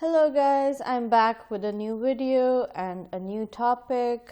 Hello guys, I'm back with a new video and a new topic.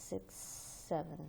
6-7.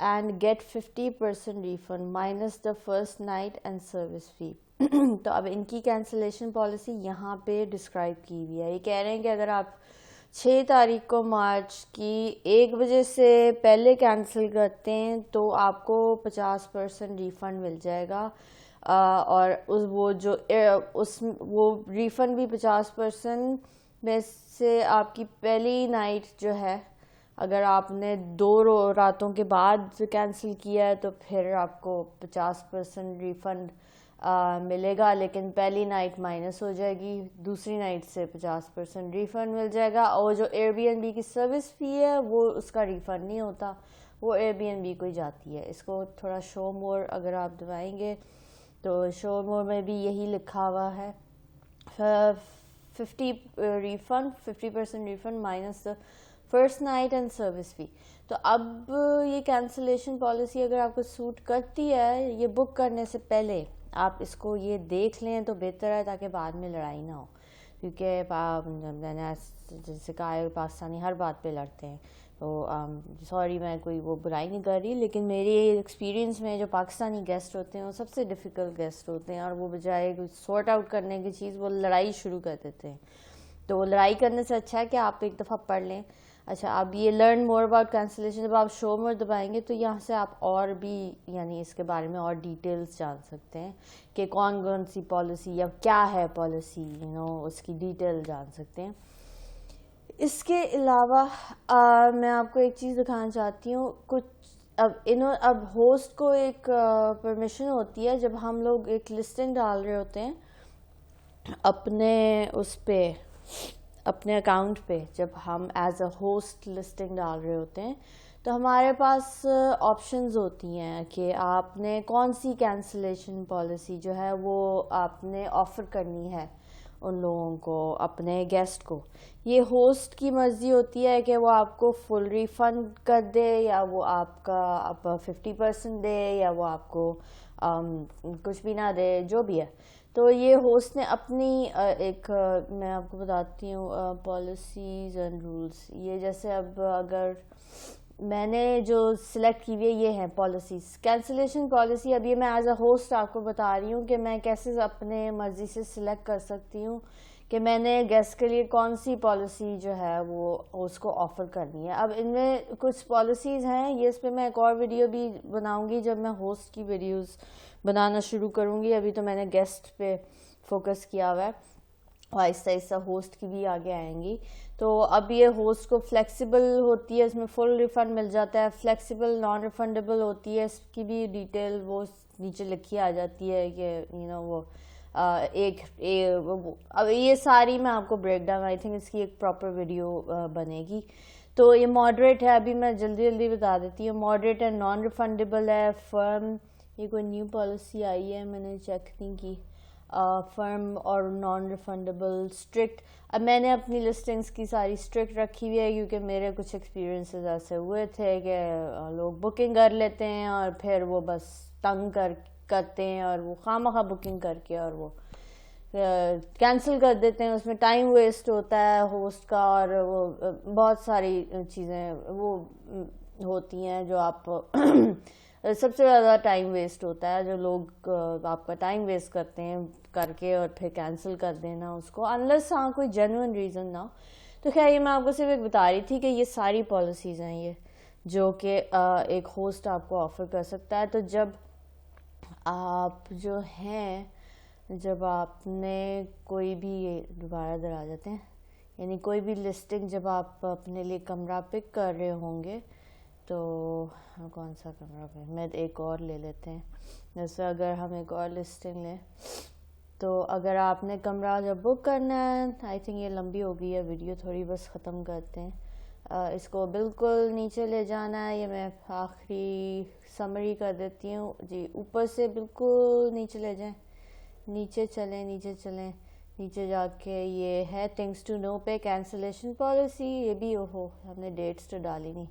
and get 50% refund minus the first night and service fee. تو اب ان کی cancellation policy یہاں پہ describe کی ہوئی ہے. یہ کہہ رہے ہیں کہ اگر آپ 6 تاریخ کو مارچ کی 1 بجے سے پہلے کینسل کرتے ہیں تو آپ کو 50% ریفنڈ مل جائے گا, اور وہ ریفنڈ بھی 50% میں سے آپ کی پہلی نائٹ جو ہے, اگر آپ نے 2 راتوں کے بعد کینسل کیا ہے تو پھر آپ کو 50% ریفنڈ ملے گا, لیکن پہلی نائٹ مائنس ہو جائے گی, دوسری نائٹ سے 50% ریفنڈ مل جائے گا. اور جو ایئر بی این بی کی سروس فی ہے وہ اس کا ریفنڈ نہیں ہوتا, وہ ایئر بی این بی کو ہی جاتی ہے. اس کو تھوڑا شو مور اگر آپ دبائیں گے تو شو مور میں بھی یہی لکھا ہوا ہے 50% refund minus first night and service فی. تو اب یہ کینسلیشن پالیسی اگر آپ کو سوٹ کرتی ہے, یہ بک کرنے سے پہلے آپ اس کو یہ دیکھ لیں تو بہتر ہے, تاکہ بعد میں لڑائی نہ ہو. کیونکہ میں نے جیسے کہا ہے پاکستانی ہر بات پہ لڑتے ہیں, تو سوری میں کوئی وہ برائی نہیں کر رہی, لیکن میری ایکسپیرینس میں جو پاکستانی گیسٹ ہوتے ہیں وہ سب سے ڈیفیکلٹ گیسٹ ہوتے ہیں, اور وہ بجائے سارٹ آؤٹ کرنے کی چیز وہ لڑائی شروع کر دیتے ہیں. تو وہ لڑائی کرنے سے اچھا ہے کہ آپ ایک دفعہ پڑھ لیں. اچھا, اب یہ لرن مور اباؤٹ کینسلیشن, جب آپ شو مور دبائیں گے تو یہاں سے آپ اور بھی یعنی اس کے بارے میں اور ڈیٹیلز جان سکتے ہیں کہ کون کون سی پالیسی یا کیا ہے پالیسی, اس کی ڈیٹیل جان سکتے ہیں. اس کے علاوہ میں آپ کو ایک چیز دکھانا چاہتی ہوں. اب ہوسٹ کو ایک پرمیشن ہوتی ہے جب ہم لوگ ایک لسٹنگ ڈال رہے ہوتے ہیں اپنے اکاؤنٹ پہ, جب ہم ایز اے ہوسٹ لسٹنگ ڈال رہے ہوتے ہیں تو ہمارے پاس آپشنز ہوتی ہیں کہ آپ نے کون سی کینسلیشن پالیسی جو ہے وہ آپ نے آفر کرنی ہے ان لوگوں کو, اپنے گیسٹ کو. یہ ہوسٹ کی مرضی ہوتی ہے کہ وہ آپ کو فل ریفنڈ کر دے, یا وہ آپ کا 50% دے, یا وہ آپ کو کچھ بھی نہ دے, جو بھی ہے. تو یہ ہوسٹ نے اپنی ایک میں آپ کو بتاتی ہوں پالیسیز اینڈ رولس. یہ جیسے اب اگر میں نے جو سلیکٹ کی ہوئی ہے یہ ہیں پالیسیز, کینسلیشن پالیسی. اب یہ میں ایز اے ہوسٹ آپ کو بتا رہی ہوں کہ میں کیسے اپنے مرضی سے سلیکٹ کر سکتی ہوں کہ میں نے گیسٹ کے لیے کون سی پالیسی جو ہے وہ اس کو آفر کرنی ہے. اب ان میں کچھ پالیسیز ہیں, یہ اس پہ میں ایک اور ویڈیو بھی بناؤں گی جب میں ہوسٹ کی ویڈیوز بنانا شروع کروں گی. ابھی تو میں نے گیسٹ پہ فوکس کیا ہوا ہے, آہستہ آہستہ ہوسٹ کی بھی آگے آئیں گی. تو اب یہ ہوسٹ کو فلیکسیبل ہوتی ہے, اس میں فل ریفنڈ مل جاتا ہے. فلیکسیبل نان ریفنڈیبل ہوتی ہے, اس کی بھی ڈیٹیل وہ نیچے لکھی آ جاتی ہے کہ وہ اب یہ ساری میں آپ کو بریک ڈاؤن, آئی تھنک اس کی ایک پراپر ویڈیو بنے گی. تو یہ ماڈریٹ ہے, ابھی میں جلدی بتا دیتی ہوں. ماڈریٹ ہے, نان ریفنڈیبل ہے, فرم. یہ کوئی نیو پالیسی آئی ہے, میں نے چیک نہیں کی. فرم اور نان ریفنڈیبل, اسٹرکٹ. اب میں نے اپنی لسٹنگس کی ساری اسٹرکٹ رکھی ہوئی ہے کیونکہ میرے کچھ ایکسپیرینسز ایسے ہوئے تھے کہ لوگ بکنگ کر لیتے ہیں اور پھر وہ بس تنگ کرتے ہیں, اور وہ خواہ بکنگ کر کے اور وہ کینسل کر دیتے ہیں. اس میں ٹائم ویسٹ ہوتا ہے ہوسٹ کا, اور وہ بہت ساری چیزیں وہ ہوتی ہیں جو آپ سب سے زیادہ ٹائم ویسٹ ہوتا ہے, جو لوگ آپ کا ٹائم ویسٹ کرتے ہیں کر کے اور پھر کینسل کر دینا اس کو, انلیس ہاں کوئی جینوئن ریزن نہ ہو. تو خیر یہ میں آپ کو صرف ایک بتا رہی تھی کہ یہ ساری پالیسیز ہیں یہ جو کہ ایک ہوسٹ آپ کو آفر کر سکتا ہے. تو جب آپ جب آپ نے کوئی بھی دوبارہ ادھر آ جاتے ہیں, یعنی کوئی بھی لسٹنگ جب آپ اپنے لیے کمرہ پک کر رہے ہوں گے, تو کون سا کمرہ پہ میں ایک اور لے لیتے ہیں. جیسے اگر ہم ایک اور لسٹنگ لیں, تو اگر آپ نے کمرہ جب بک کرنا ہے, آئی تھنک یہ لمبی ہو گئی ہے ویڈیو تھوڑی, بس ختم کرتے ہیں. اس کو بالکل نیچے لے جانا ہے, یہ میں آخری سمری کر دیتی ہوں جی. اوپر سے بالکل نیچے لے جائیں, نیچے چلیں, نیچے جا کے یہ ہے تھنگس ٹو نو پہ کینسلیشن پالیسی. یہ بھی ہم نے ڈیٹس تو ڈالی نہیں.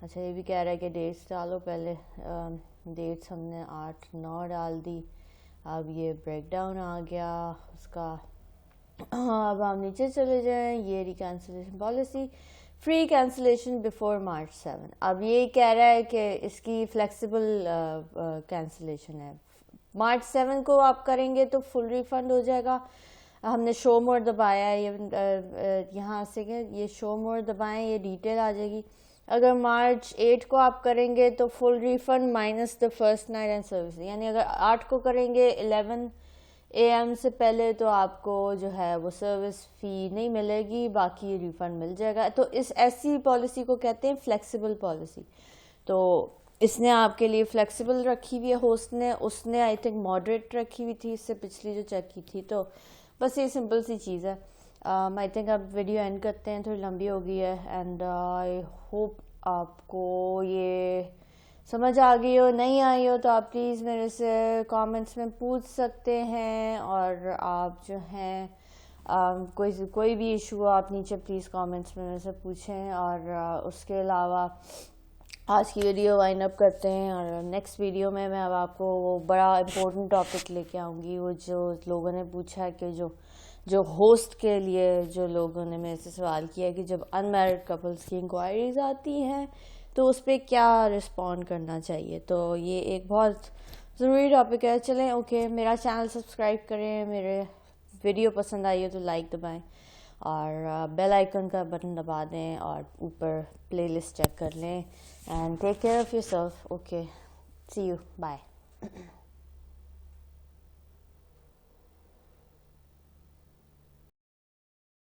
اچھا, یہ بھی کہہ رہا ہے کہ ڈیٹس ڈالو پہلے. ڈیٹس ہم نے 8/9 ڈال دی. اب یہ بریک ڈاؤن آ گیا اس کا. اب ہم نیچے چلے جائیں, یہ ری cancellation policy. Free cancellation before March 7. اب یہ کہہ رہا ہے کہ اس کی فلیکسیبل کینسلیشن ہے. مارچ 7 کو آپ کریں گے تو فل ریفنڈ ہو جائے گا. ہم نے شو مور دبایا ہے یہاں سے کہ یہ شو مور دبائیں, یہ ڈیٹیل آ جائے گی. اگر مارچ 8 کو آپ کریں گے تو full refund minus the first night and service, یعنی اگر 8 کو کریں گے 11 AM سے پہلے تو آپ کو جو ہے وہ سروس فی نہیں ملے گی, باقی ریفنڈ مل جائے گا. تو اس ایسی پالیسی کو کہتے ہیں فلیکسیبل پالیسی. تو اس نے آپ کے لیے فلیکسیبل رکھی ہوئی ہے ہوسٹ نے, اس نے آئی تھنک ماڈریٹ رکھی ہوئی تھی اس سے پچھلی جو چیک کی تھی. تو بس یہ سمپل سی چیز ہے. آئی تھنک اب ویڈیو اینڈ کرتے ہیں, تھوڑی لمبی ہو گئی ہے. اینڈ آئی ہوپ آپ کو یہ سمجھ آ گئی ہو. نہیں آئی ہو تو آپ پلیز میرے سے کامنٹس میں پوچھ سکتے ہیں, اور آپ جو ہیں کوئی بھی ایشو ہو آپ نیچے پلیز کامنٹس میں میرے سے پوچھیں. اور اس کے علاوہ آج کی ویڈیو وائنڈ اپ کرتے ہیں, اور نیکسٹ ویڈیو میں اب آپ کو وہ بڑا امپورٹنٹ ٹاپک لے کے آؤں گی, وہ جو لوگوں نے پوچھا ہے کہ جو ہوسٹ کے لیے جو لوگوں نے میرے سے سوال کیا ہے کہ جب ان میرڈ کپلس کی انکوائریز آتی ہیں تو اس پہ کیا رسپونڈ کرنا چاہیے. تو یہ ایک بہت ضروری ٹاپک ہے. چلیں اوکے, میرا چینل سبسکرائب کریں, میرے ویڈیو پسند آئی ہو تو لائک دبائیں, اور بیل آئیکن کا بٹن دبا دیں, اور اوپر پلے لسٹ چیک کر لیں. And take care of yourself. Okay, see you, bye.